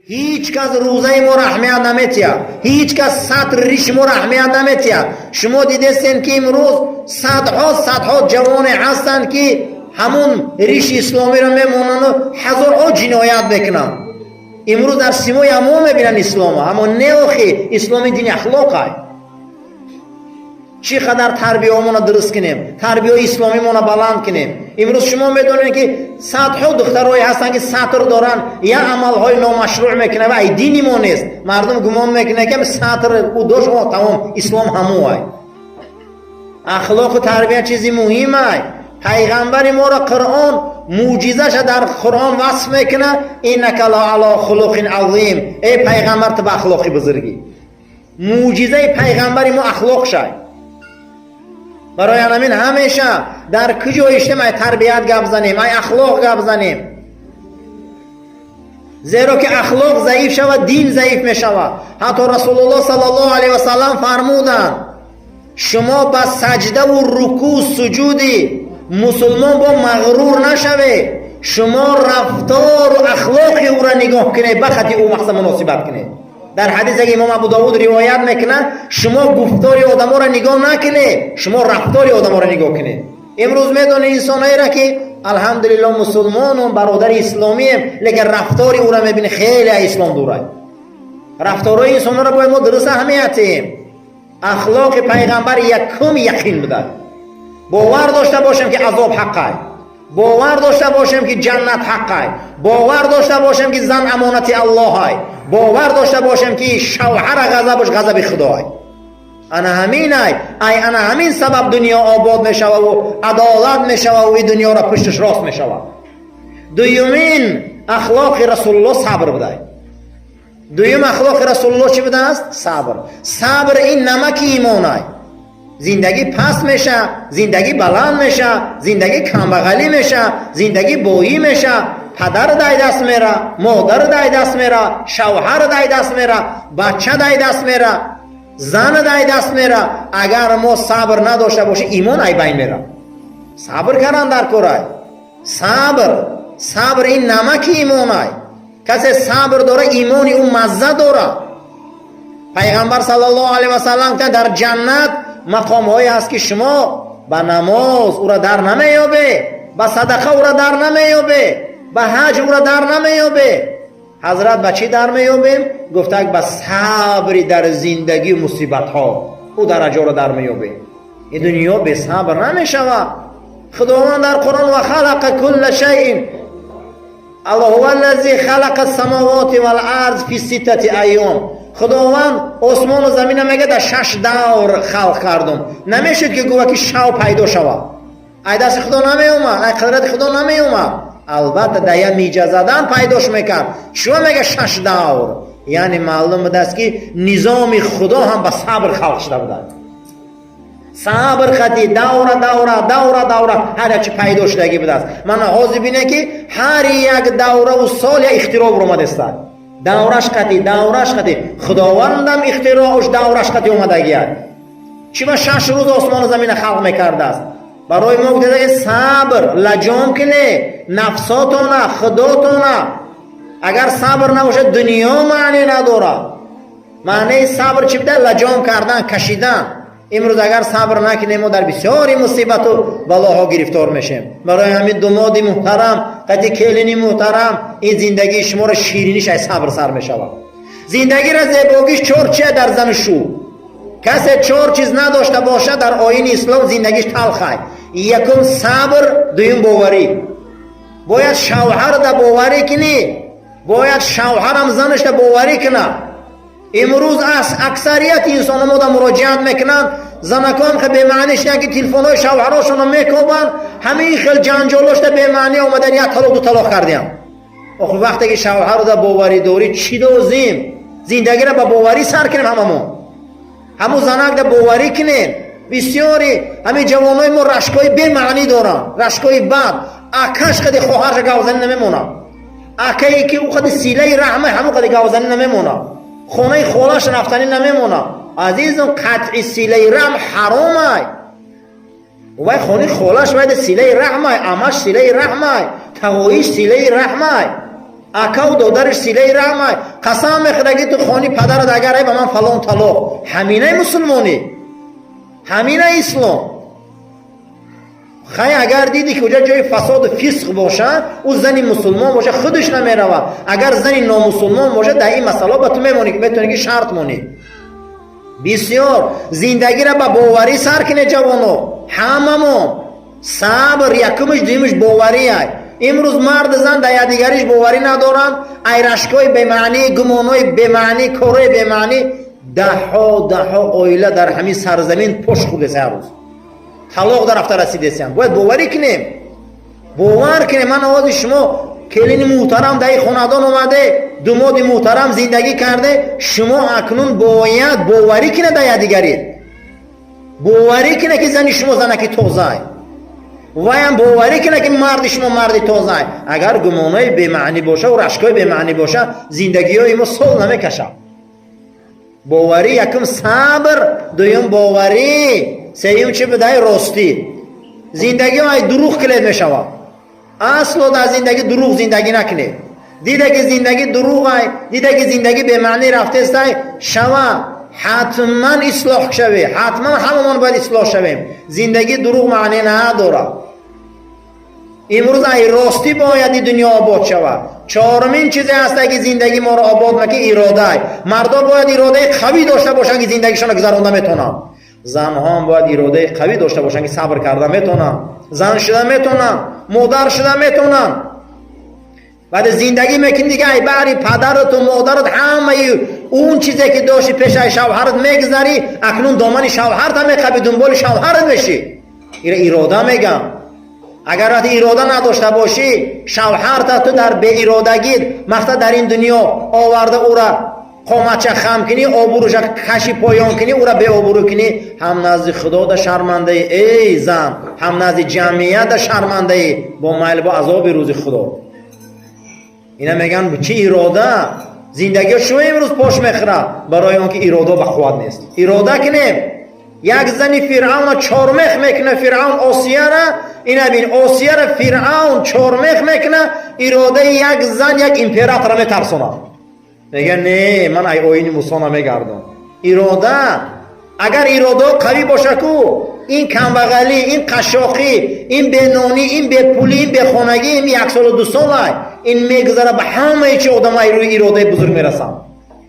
هیچ کس روزه ما را اهمیت نمیتیه، هیچ کس سطر ریش ما را اهمیت نمیتیه. شما دیدستین که امروز صدها جوان هستند که همون ریش اسلامی را میمونن و هزارها جنایت بکنن. امروز در سیمای همون میبینن اسلام، اما نه اسلام دین اخلاقه. چقدر تربیه همون درست کنیم، تربیه اسلامی مون بلند کنیم. امروز شما میدونید که صدها دخترای هستن که سطر دارن یا عملهای نامشروع میکنه و ای دینی ما نیست. مردم گمان میکنه که سطر او دوش تمام اسلام هموه. اخلاق و تربیه چیزی مهمه. پیغمبر ما را قرآن معجزه‌اش در قرآن وصف میکنه، اینک لعلی خلق عظیم. ای پیغمبر تو به اخلاق بزرگی. معجزه پیغمبر ما اخلاق شای. برای همین همیشه در کجا اجتماع تربیت گپ زنیم، ای اخلاق گپ زنیم. زیرا که اخلاق ضعیف شود دین ضعیف می شود. حتی رسول الله صلی الله علیه و سلم فرمودند شما با سجده و رکوع و سجودی مسلمان با مغرور نشوه. شما رفتار و اخلاق او را نگاه کنید، بخاطر او مقصد مناسبت کنید. در حدیث که امام ابو داود روایت میکنه شما گفتار آدم را نگاه نکنید، شما رفتار آدم را نگاه کنید. امروز میدونید انسانایی را که الحمدلله مسلمان و برادر اسلامی هم، لیکن رفتار او را میبینید خیلی اسلام دوره. رفتارهای انسان را باید ما درست اهمیتیم. اخلاق پیغمبر یکم یقین بده. باور داشته باشیم که عذاب حقه، باور داشته باشیم که جنت حقه، باور داشته باشیم که زن امانت الله، باور داشته باشیم که شوهر غضبش غضب خدای. انا همینه، انا همین سبب دنیا آباد میشوه و عدالت میشوه و این دنیا را پشتش راست میشوه. دویمین اخلاق رسول الله صبر بوده. دویم اخلاق رسول الله چی بوده است؟ صبر. صبر این نمک ایمانه. زندگی پس میشه، زندگی بلند میشه، زندگی کمبغلی میشه، زندگی بویی میشه، پدر دای دست میره، مادر دای دست میره، شوهر دای دست میره، بچه دای دست میره، زن دای دست میره. اگر ما صبر نداشته باشیم ایمان ای بین میره. صبر کردن در کاره. صبر این نمک ایمانه. کسی صبر داره ایمانی اون مزه داره. پیغمبر صلی الله علیه و سلم در جنت مقام هایی هست که شما با نماز او را در نمیابه، با صدقه او را در نمیابه، با حج او را در نمیابه. حضرت با چی در میابیم؟ گفته با صبری در زندگی مصیبت ها او درجه را در میابه. این دنیا به صبر نمیشوه. خداوند در قرآن و خلق کل شیء، الله هو الذی خلق السماوات والارض فی 6 ایام. خداوند آسمان و زمین میگه در 6 دور خلق کردم. نمیشد که گوه که شو پیدا شود. ای دست خدا نمیومد، ای قدرت خدا نمیومد. البته دیا میجه زدن پیداش میکرد. شو میگه 6 دور، یعنی معلوم بود است که نظام خدا هم با صبر خلق شده بود. صبر خطی دوره هر چی پیدا شدگی بود است. من حاضر بینه که هر یک دوره و سال یا اختراع اومده است. دورش خطی خداوندم اختراعش دورش خطی اومده گیاد. چی با 6 روز آسمان و زمین خلق میکرده است. برای ما گفته که صبر لجام کنه نفساتونه خداتونه. اگر صبر نباشه دنیا معنی نداره. معنی صبر چی بوده؟ لجام کردن، کشیدن. امروز اگر صبر نکنیم ما در بسیاری مصیبت و بلاها گرفتار میشیم. برای همین داماد محترم، قدی کلینی محترم، این زندگی شما را شیرینیش از صبر سر میشود. زندگی را زیباییش 4 چیه در زن شو. کسی 4 چیز نداشته باشه در آیین اسلام زندگیش تلخه. یکم صبر، دویم باوری. باید شوهر دا باوری کنی، باید شوهر هم زنش دا باوری کنه. امروز اکثریت انسان ما دا مراجعت میکنن، زنکان که به معنیش که تلفن های شوهراشون میکوبن، همین خیل جنجالش دا به معنی آمدن یک طلاق 2 طلاق کردیم. آخه وقتی که شوهر دا باوری داری چی دوزیم؟ زندگی را با باوری سر کنیم. همون زنک دا باوری کنیم. بسیاری همین جوانای ما رشکای به معنی دارن، رشکای بد. اکش قد خواهرش گوزنی نمیمونه، اکایی که او قد سیله رحمه همون قد گوزنی نمیمونه، خونه خالش رفتنی نمیمونه. عزیزم قطع سیله رحم حرامه. و خونه خالش باید سیله رحمه، امش سیله رحمه، توایش سیله رحمه. اکا و دادرش سیله رحمه قسم میخورگی تو خانی پدرت اگر ای به من فلان طلاق. همینه مسلمانی، همینه اسلام. خیلی اگر دیدی که اونجا جای فساد و فسق باشه او زنی مسلمان باشه خودش نمیروه، اگر زنی نامسلمان باشه در این مسئله با تو میمونی که بتونی که شرط مونی. بسیار زندگی را با باوری سر کنه جوانو، هممون صبر یکمش دیمش باوری های. امروز مرد زن در دیگریش باوری ندارن، ایرشکای بمعنی، گمانای بمعنی، کارای بمعنی. ده ها اویله در همین سرزمین پشت خود است. هر روز طلاق در رفته رسیده‌اند. باید باوری کنیم، باور کنیم. من آواز شما کلین محترم در این خاندان اومده، داماد محترم زندگی کرده، شما اکنون باید باوری کنه در دیگری، باوری کنه که زن شما زنکی تازه، و هم باوری کنه که مرد شما مرد تازه. اگر گمانای بمعنی باشه و رشکای بمعنی باشه زندگی های ما سال نمیکشه. باوری یکم صبر، دویم باوری، سوم چه بدای راستی. زندگی های دروغ کلید میشوه. اصلا در زندگی دروغ زندگی نکنه. دیده که زندگی دروغ های، دیده که زندگی به معنی رفته است شوه، حتما اصلاح شوه، حتما هممون باید اصلاح شویم. زندگی دروغ معنی نداره. امروز ای راستی باید دنیا آباد شود. چهارمین چیزی هست که زندگی ما را آباد میکنه اراده. مردا باید اراده قوی داشته باشن که زندگیشون گذرانده میتونن. زنها هم باید اراده قوی داشته باشن که صبر کرده میتونن، زن شده میتونن، مادر شده میتونن. بعد زندگی میکنی دیگه ای بری پدرت و مادرت همه اون چیزی که داشتی پیش شوهرت میگذاری، اکنون دامن شوهرت هم میخوای دنبال شوهرت بشی. این اراده میگم. اگر اراده نداشته باشی شوهرت تو در بی ارادگی مقصد در این دنیا آورده او را قامت خم کنی، آبروش کشی پایان کنی، او را به آبرو کنی، هم نزد خدا در شرمنده ای زن، هم نزد جمعیت در شرمنده ای، با میل با عذاب روز خدا. اینا میگن چی اراده؟ زندگی شو امروز پاش میخره برای اون که اراده به خود نیست. اراده کنیم. یک زنی فرعون چارمخ میکنه، فرعون آسیه را، اینا بین آسیه را فرعون چارمخ میکنه، اراده یک زن یک امپراتور را میترسونه. میگه نه من ای آیین موسی نمیگردم. اراده اگر اراده قوی باشه کو این کمبغلی، این قشاقی، این بنانی، این بپولی، این بخانگی، این 1 سال و 2 سال این میگذره به همه چی آدم ای روی اراده بزرگ میرسن.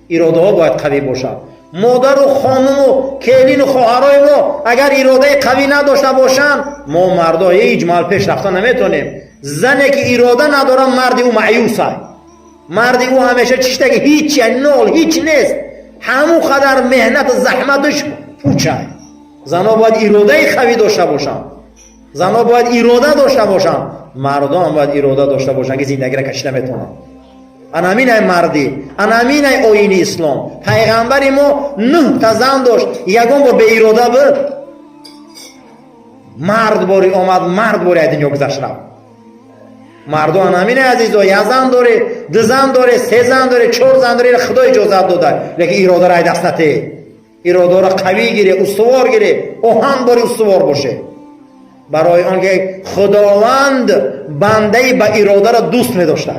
اراده ها باید قوی باشه. مادر و خانم و کلین و خواهرای ما اگر اراده قوی نداشته باشن ما مردا هیچ مال پیش رفته نمیتونیم. زنی که اراده نداره مردی او معیوسه، مردی او همیشه چشته که هیچ نول هیچ نیست، همون قدر مهنت و زحمتش پوچه. زنا باید اراده قوی داشته باشن، زنا باید اراده داشته باشن، مردان باید اراده داشته باشن که زندگی را کشیده میتونن. انامین ای مردی، انامین ای آیین اسلام. پیغمبر ما 9 تا زن داشت، یگان بار به اراده بود. مرد باری آمد، مرد باری دنیا گذشت رفت. مرد انامین عزیزا، 1 زن داره، 2 زن داره، 3 زن داره، 4 زن داره، خدا اجازت داده، لیکن اراده را دست نده. اراده را قوی گیره، استوار گیره، آهن باری استوار باشه. برای آنکه خداوند بنده به اراده را دوست می داشته.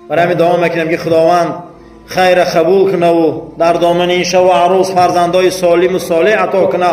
برای همین دعا میکنم که خداوند خیر قبول کنه و در دامن این شب و عروس فرزندای سالم و صالح عطا کنه.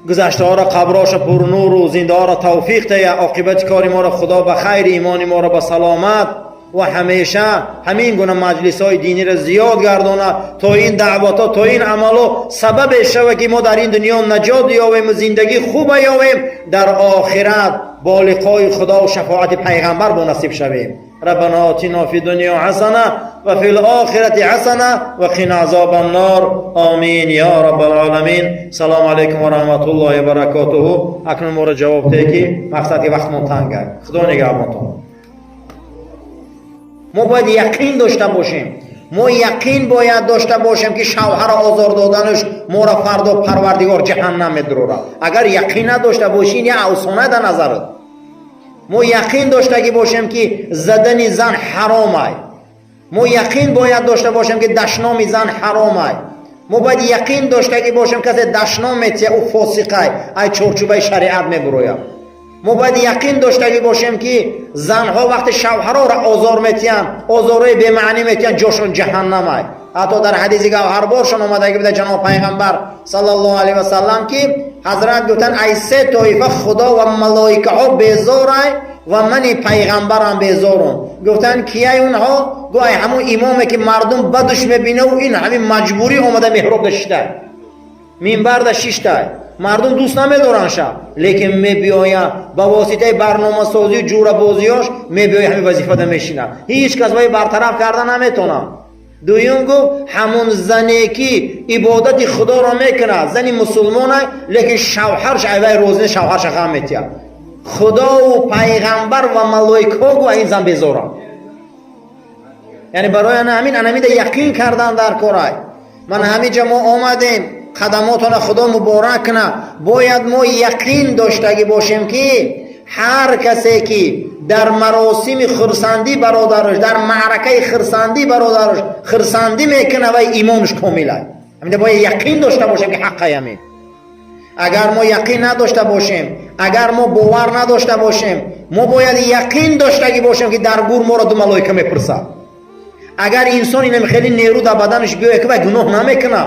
گذشته ها را قبراش پر نور و زنده ها را توفیق ده. عاقبت کار ما را خدا به خیر، ایمان ما را به سلامت و همیشه همین گونه مجلس های دینی را زیاد گردانه تا این دعوت ها، تا این عمل سبب شوه که ما در این دنیا نجات یابیم و زندگی خوب یابیم، در آخرت با لقای خدا و شفاعت پیغمبر با نصیب شویم. ربنا آتنا فی الدنیا حسنه و فی الاخرة حسنه و قنا عذاب النار. آمین یا رب العالمین. سلام علیکم و رحمت الله و برکاته. اکنون ما را جواب ده که مقصد که وقت منتنگه. خدا نگهبانتون. ما باید یقین داشته باشیم، ما یقین باید داشته باشیم که شوهر آزار دادنش ما را فردا پروردگار جهنم می‌دروره. اگر یقین نداشته باشین یا اوسانه در نظرت. ما یقین داشته باشیم که زدن زن حرامه. ما یقین باید داشته باشیم که دشنام زن حرامه. ما باید یقین داشته باشیم کسی دشنام میتیه او فاسقه، ای چارچوبه شریعت میبروید. ما باید یقین داشته باشیم که زنها وقت شوهرها را آزار میتین، آزارهای به معنی میتین، جاشون جهنمه. حتی در حدیث گوهربارشون اومده که جناب پیغمبر صلی الله علیه و سلم که حضرت گفتن ای سه طایفه خدا و ملائکه ها بیزاره و من پیغمبرم بیزارم. گفتن کیه اونها؟ گویا همون امامی که مردم بدش میبینه و این همین مجبوری اومده محراب داشته، منبر داشته، مردم دوست نمیدارن شب، لیکن میبیاید با واسطه برنامه سازی و جوره بازیاش میبیاید همین وظیفه ده میشینه، هیچ کس باید برطرف کردن نمیتونه. دویم گفت همون زنی که عبادت خدا را میکنه، زنی مسلمانه لیکن شوهرش اوی روزنه شوهرش غم میتیه، خدا و پیغمبر و ملائکه گو این زن بیزاره. یعنی برای همین ده یقین کردن در کارای من همینجا ما آمدیم خدماتون خدا مبارک کنه. باید ما یقین داشته باشیم که هر کسی که در مراسم خرسندی برادرش، در معرکه خرسندی برادرش خرسندی میکنه و ایمانش کامله. همین باید یقین داشته باشیم که حق همین. اگر ما یقین نداشته باشیم، اگر ما باور نداشته باشیم، ما باید یقین داشته باشیم که در گور ما را دو ملائکه میپرسه. اگر انسان اینم خیلی نیرو در بدنش بیاید که گناه نمیکنه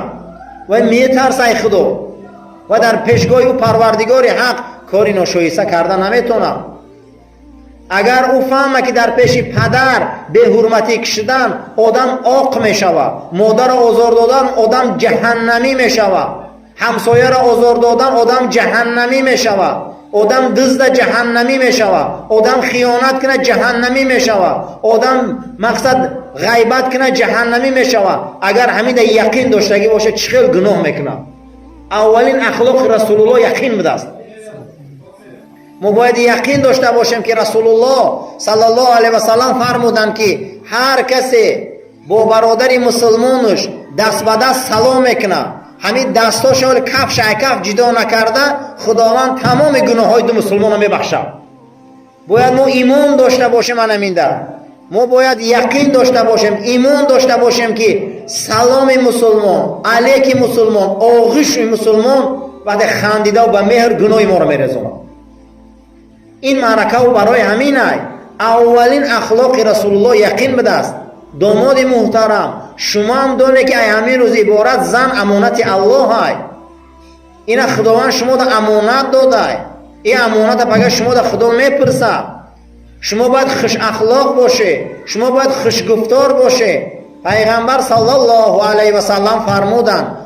و میترسه خدا و در پیشگاه او پروردگار حق کاری ناشایسته کردن نمیتونه. اگر او فهمه که در پیش پدر به حرمتی کشیدن آدم عاق میشوه، مادر آزار دادن آدم جهنمی میشوه، همسایه را آزار دادن آدم جهنمی میشوه، آدم دزد جهنمی میشوه، آدم خیانت کنه جهنمی میشوه، آدم مقصد غیبت کنه جهنمی میشوه. اگر همین یقین داشته باشه چخیل گناه میکنه. اولین اخلاق رسول الله یقین بوده است. ما باید یقین داشته باشیم که رسول الله صلی الله علیه و سلم فرمودند که هر کسی با برادر مسلمانش دست به دست سلام میکنه، همین دستاش اول کفش کف جدا نکرده، خداوند تمام گناههای دو مسلمان رو میبخشه. باید ما ایمان داشته باشیم. ما باید یقین داشته باشیم، ایمان داشته باشیم که سلام مسلمان، علیک مسلمان، آغوش مسلمان وقتی خندیده و به مهر گناه ما رو میرسونه. این معرکه و برای همینه اولین اخلاق رسول الله یقین بده است. داماد محترم، شما هم دونه که همین روز عبارت زن امانت الله های. این خداوند شما دا امانت داده، این امانت پگه شما دا خدا میپرسه. شما باید خوش اخلاق باشه، شما باید خوش گفتار باشه. پیغمبر صلی الله علیه و سلم فرمودند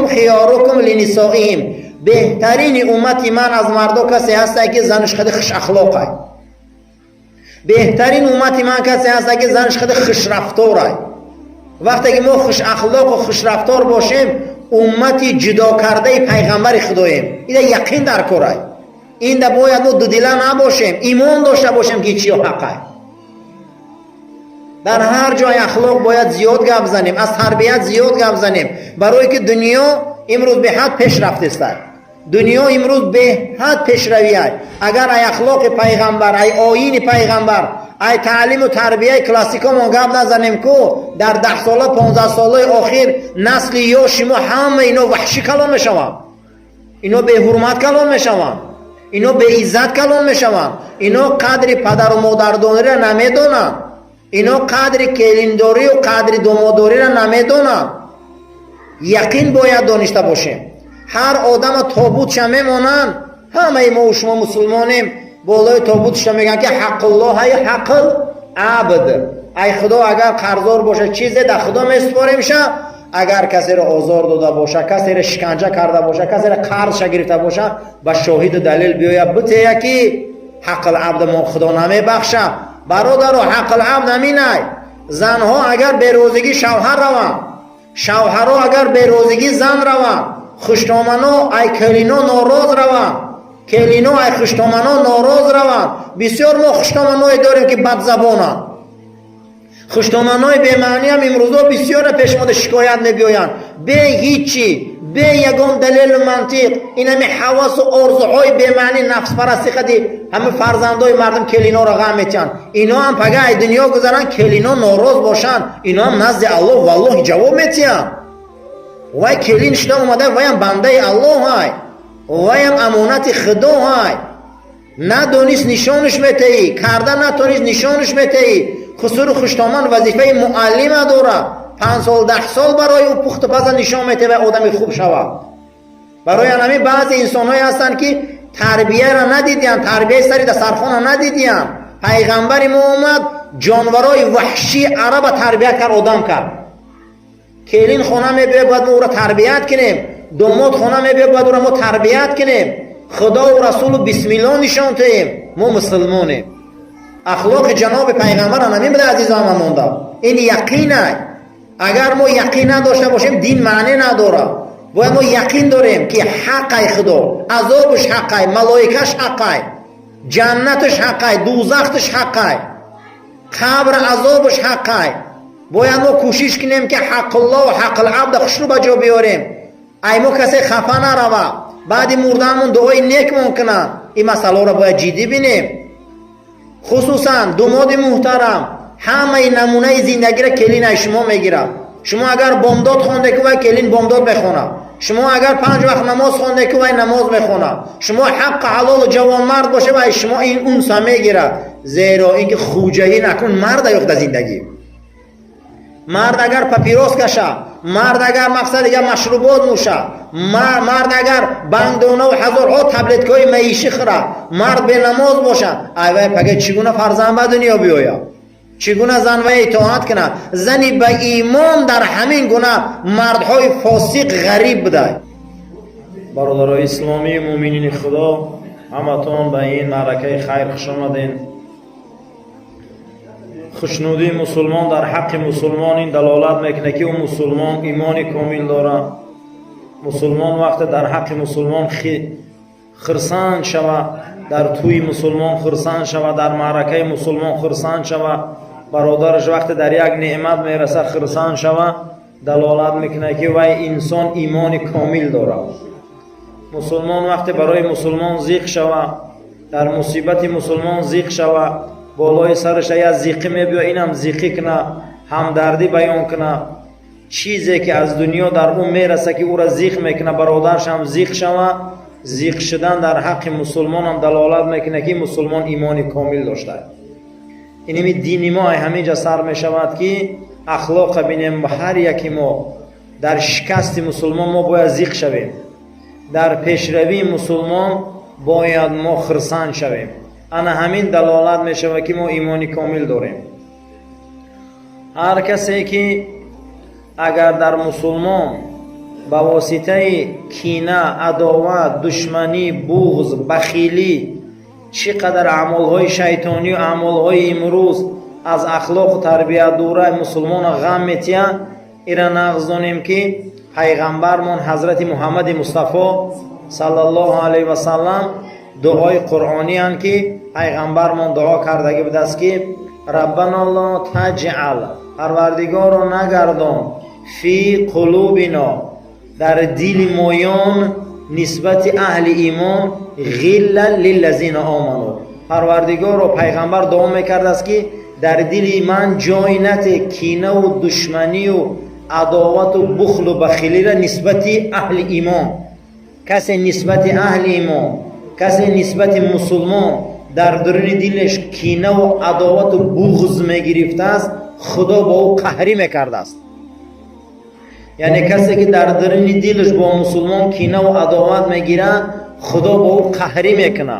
خیارکم لنسائهم، بهترین امت من از مردا کسی هست که زنش خیلی خوش اخلاقه. بهترین امت من کسی هست که زنش خیلی خوش رفتاره. وقتی که ما خوش اخلاق و خوش رفتار باشیم امتی جدا کرده پیغمبر خداییم. این یقین در کاره. این ده باید ما دو دله نباشیم، ایمان داشته باشیم که چی حقه. در هر جای اخلاق باید زیاد گپ بزنیم، از تربیت زیاد گپ بزنیم، برای که دنیا امروز به حد پیش رفته است. دنیا امروز به حد پیشروی است. اگر ای اخلاق پیغمبر، ای آیین پیغمبر، ای تعلیم و تربیه کلاسیکا ما گپ نزنیم که در 10 ساله 15 ساله آخر نسل یا شما همه اینا وحشی کلام میشوند، اینا به حرمت کلام میشوند، اینا به عزت کلام میشوند، اینا قدر پدر و مادرداری را نمیدونند، اینا قدر کلینداری و قدر داماداری را نمیدونند. یقین باید دانسته باشیم. هر آدم تابوتش میمونن، همه ما و شما مسلمانیم بالای تابوتش میگن که حق الله ای حق العبد. ای خدا اگر قرضدار باشه چیزی در خدا میسپاریم شه. اگر کسی را آزار داده باشه، کسی را شکنجه کرده باشه، کسی را قرض گرفته باشه، با شاهد و دلیل بیاید بگه که حق العبد ما خدا نمیبخشه. برادر حق العبد همینه. زنها اگر به روزگی شوهر روان، شوهرها اگر به روزگی زن روان، خوشتامنا ای کلینا ناراض روان، کلینا ای خوشتامنا ناراض روان. بسیار ما خوشتامنای داریم که بد زبانن، خوشتامنای به معنی هم امروزا بسیار پیش ما شکایت نمیآیند به هیچی، به یگان دلیل و منطق. این همه حواس و آرزوهای به معنی نفس پرستی خدی همه فرزندای مردم کلینا را غم میتن. اینا هم پگه دنیا گذارن کلینا ناراض باشن، اینا هم نزد الله والله جواب میتن. وای کلین شده اومده، وای هم بنده الله های، وای هم امانت خدا های. ندونیست نشانش میتهی، کردن نتونیست نشانش میتهی. خسرو خشتامان وظیفه معلم داره. 5 سال 10 سال برای او پخت پز نشان میته و آدم خوب شود. برای همین بعضی انسان‌هایی هستند که تربیه را ندیدن، تربیه سری در سرخان را ندیدن. پیغمبر ما اومد جانورای وحشی عرب تربیت کرد، آدم کرد. کلین خانه میبیه باید ما او را تربیت کنیم، داماد خانه میبیه باید او را ما تربیت کنیم. خدا و رسول بسم الله نشان دهیم. ما مسلمانیم. اخلاق جناب پیغمبر را نمیبده عزیزان مونده. این یقینه. اگر ما یقین نداشته باشیم دین معنی نداره. باید ما یقین داریم که حقی خدا، عذابش حقی، ملائکش حقی، جنتش حقی، دوزختش حقی، قبر عذابش حقی. باید ما کوشش کنیم که حق الله و حق العبد خوش رو بجا بیاریم. ای ما کسی خفه نروه، بعد مردنمون دعای نیک ممکنه. این مسئله را باید جدی بینیم. خصوصا داماد محترم همه نمونه زندگی را کلین شما میگیره. شما اگر بامداد خوانده که وای کلین بامداد بخونه، شما اگر 5 وقت نماز خوانده که وای نماز بخونه، شما حق حلال جوان مرد باشه و شما این اون سا میگیره. زیرا اینکه خوجه‌ای نکن مرد یخت زندگی. مرد اگر پاپیروس کشه، مرد اگر مقصد دیگه مشروبات نوشه، مرد اگر بندونه و هزارها تبلت‌های معیشی خوره، مرد به نماز باشه، ایوه پگه چگونه فرزند به دنیا بیاید؟ چگونه زن و اطاعت کنه؟ زنی به ایمان در همین گونه مردهای فاسق غریب بده. برادرای اسلامی مومنین خدا، همتون به این معرکه خیر خوش آمدین. خوشنودی مسلمان در حق مسلمان این دلالت میکنه که اون مسلمان ایمان کامل داره. مسلمان وقت در حق مسلمان خرسان شود، در توی مسلمان خرسان شود، در معرکه مسلمان خرسان شود، برادرش وقت در یک نعمت میرسه خرسان شود، دلالت میکنه که وای انسان ایمان کامل داره. مسلمان وقت برای مسلمان زیق شود، در مصیبت مسلمان زیق شود، بالای سرش یا زیقی میبیا اینم زیقی کنه، همدردی بیان کنه، چیزی که از دنیا در اون میرسه که او را زیق میکنه برادرش هم زیق شود. زیق شدن در حق مسلمان هم دلالت میکنه که مسلمان ایمان کامل داشته. اینمی دین ما همینجا سر میشود که اخلاق بینیم و هر یکی ما در شکست مسلمان ما باید زیق شویم، در پیشروی مسلمان باید ما خرسان شویم. انا همین دلالت میشود که ما ایمانی کامل داریم. هر کسی که اگر در مسلمان با واسطه کینه، عداوت، دشمنی، بغض، بخیلی، چقدر اعمالهای شیطانی و اعمالهای امروز از اخلاق و تربیت دوره مسلمان غم میتیان، ایرا نغزانیم که پیغمبرمون حضرت محمد مصطفی صلی الله علیه و سلم دعای قرآنی هن که پیغمبرمون دعا کردگی بود است که ربنا لا تجعل، پروردگار رو نگردان، فی قلوبنا، در دل مایان نسبت اهل ایمان، غلا للذین آمنوا، پروردگار رو پیغمبر دعا میکرد است که در دل من جای نته کینه و دشمنی و عداوت و بخل و بخیلی را نسبت اهل ایمان. کسی نسبت اهل ایمان، کسی نسبت مسلمان در درون دلش کینه و عداوت و بغض میگرفته است، خدا با او قهری میکرده است. یعنی کسی که در درون دلش با مسلمان کینه و عداوت میگیره، خدا با او قهری میکنه.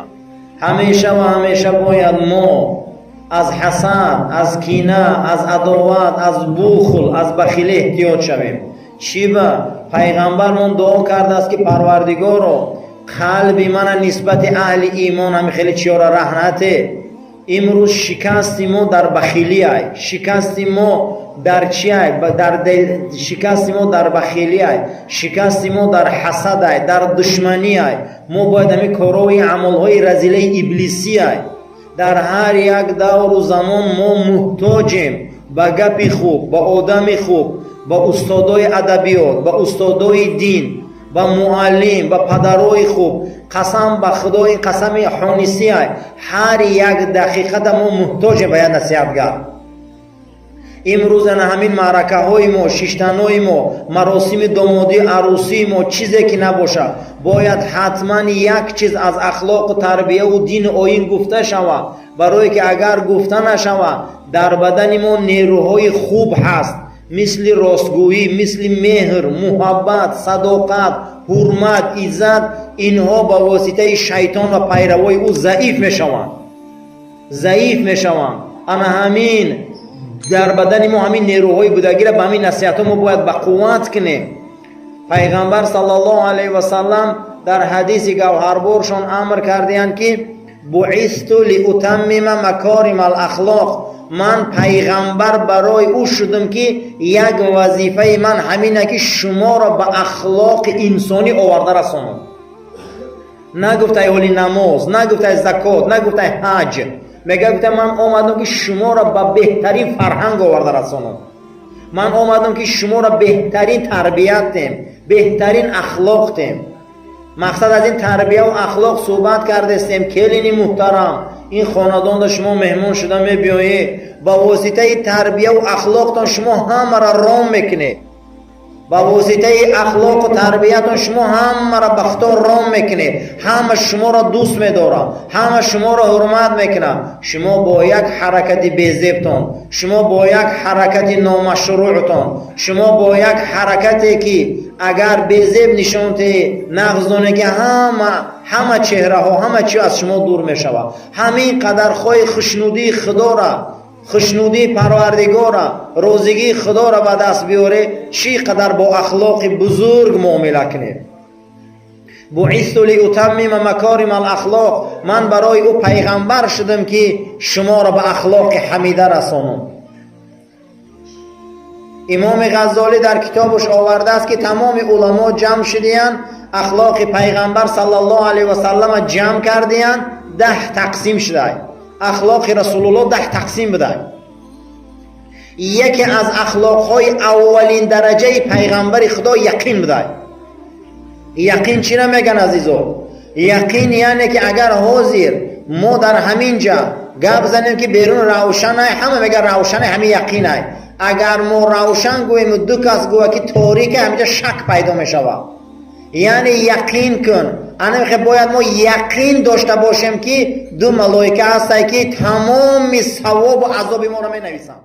همیشه و همیشه باید ما از حسد، از کینه، از عداوت، از بخل، از بخیلی احتیاط شویم. چی با پیغمبرمون دعا کرده است که پروردگارو قلب من نسبت اهل ایمان هم خیلی چیارا رهنته. امروز شکست ما در بخیلی های، شکست ما در چی های؟ شکست ما در بخیلی های، شکست ما در حسد های، در دشمنی های. ما باید همی کارهای عملهای رزیله ابلیسی های. در هر یک دور و زمان ما محتاجیم به گپی خوب، به آدمی خوب، به استادای ادبیات، به استادای دین، به معلم، به پدرای خوب. قسم به خدا، این قسم حانیسی های، هر یک دقیقه ما محتاج به نصیحتگر. امروز همین معرکه های ما، شیشتنهای ما، مراسم دامادی عروسی ما، چیزی که نباشه باید حتما یک چیز از اخلاق و تربیه و دین و آیین گفته شود، برای که اگر گفته نشود در بدن ما نیروهای خوب هست، مثل راستگویی، مثل مهر، محبت، صداقت، حرمت، عزت، اینها با واسطه شیطان و پیروای او ضعیف میشوند. انا همین در بدن ما همین نیروهای بودگی را به همین نصیحت ما باید به قوت کنیم. پیغمبر صلی الله علیه و سلم در حدیث گوهربارشان امر کردند که بعثت لاتمم مکارم الاخلاق، من پیغمبر برای او شدم که یک وظیفه من همینه که شما را به اخلاق انسانی آورده رسانم. نگفته اهل نماز، نگفته زکات، نگفته حج، میگه گفته من آمدم که شما را به بهترین فرهنگ آورده رسانم. من آمدم که شما را بهترین تربیت دیم، بهترین اخلاق دیم. مقصد از این تربیه و اخلاق صحبت کرده استیم. کلینی محترم، این خاندان دا شما مهمان شده میبیایی، با واسطه تربیه و اخلاقتان شما همه را رام میکنه، با واسطه اخلاق و تربیتان شما همه را بختار رام میکنه، همه شما را دوست میداره، همه شما را حرمت میکنه. شما با یک حرکت بیزیبتان، شما با یک حرکت نامشروعتان، شما با یک حرکتی که اگر بیزیب نشانته نغزانه که همه چهره ها همه چی از شما دور میشود. همین قدر خواه خشنودی خدا را، خشنودی پروردگار را، روزگی خدا را به دست بیاره، چی قدر با اخلاق بزرگ معامله کنه. بعثت لاتمم مکارم الاخلاق، من برای او پیغمبر شدم که شما را به اخلاق حمیده رسانم. امام غزالی در کتابش آورده است که تمام علما جمع شدیان، اخلاق پیغمبر صلی الله علیه و سلم جمع کردیان، 10 تقسیم شده. اخلاق رسول الله 10 تقسیم بده. یکی از اخلاقهای اولین درجه پیغمبر خدا یقین بده. یقین چی نمیگن عزیزو؟ یقین یعنی که اگر حاضر ما در همین جا گپ زنیم که بیرون روشن ہے، همه میگن روشن ہے، همین یقین ہے. اگر ما روشن گویم دو کس گوه که تاریک، همینجا شک پیدا میشود. یعنی یقین کن. انا میخوام باید ما یقین داشته باشیم که دو ملائکه هستند که تمام ثواب و عذاب ما را می نویسند.